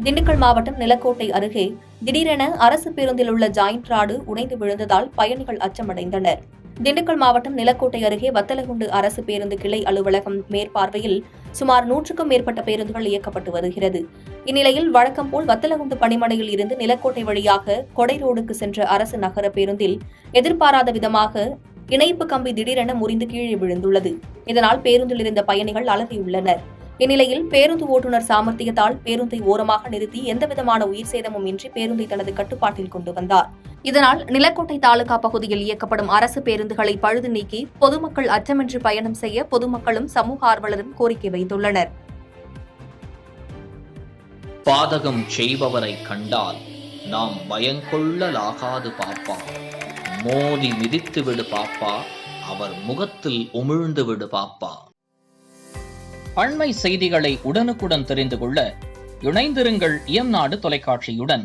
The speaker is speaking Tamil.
திண்டுக்கல் மாவட்டம் நிலக்கோட்டை அருகே திடீரென அரசு பேருந்தில் உள்ள ஜாயிண்ட் ராடு உடைந்து விழுந்ததால் பயணிகள் அச்சமடைந்தனர். திண்டுக்கல் மாவட்டம் நிலக்கோட்டை அருகே வத்தலகுண்டு அரசு பேருந்து கிளை அலுவலகம் மேற்பார்வையில் சுமார் 100க்கும் மேற்பட்ட பேருந்துகள் இயக்கப்பட்டு வருகிறது. இந்நிலையில் வழக்கம் போல் வத்தலகுண்டு பணிமனையில் இருந்து நிலக்கோட்டை வழியாக கொடை ரோடுக்கு சென்ற அரசு நகர பேருந்தில் எதிர்பாராத விதமாக இணைப்பு கம்பி திடீரென முறிந்து கீழே விழுந்துள்ளது. இதனால் பேருந்தில் இருந்த பயணிகள் அலறியுள்ளனர். இந்நிலையில் பேருந்து ஓட்டுநர் சாமர்த்தியத்தால் பேருந்தை ஓரமாக நிறுத்தி எந்தவிதமான உயிர் சேதமும் இன்றி பேருந்தை தனது கட்டுப்பாட்டில் கொண்டு வந்தார். இதனால் நிலக்கோட்டை தாலுகா பகுதியில் இயக்கப்படும் அரசு பேருந்துகளை பழுது நீக்கி பொதுமக்கள் அச்சமின்றி பயணம் செய்ய பொதுமக்களும் சமூக ஆர்வலரும் கோரிக்கை வைத்துள்ளனர். பாதகம் செய்பவரை கண்டால் நாம் பயங்கொள்ளலாகாது பாப்பா, மோதி மிதித்து விடு பாப்பா, அவர் முகத்தில் உமிழ்ந்து விடு பாப்பா. அண்மை செய்திகளை உடனுக்குடன் தெரிந்து கொள்ள இணைந்திருங்கள் இயம்நாடு தொலைக்காட்சியுடன்.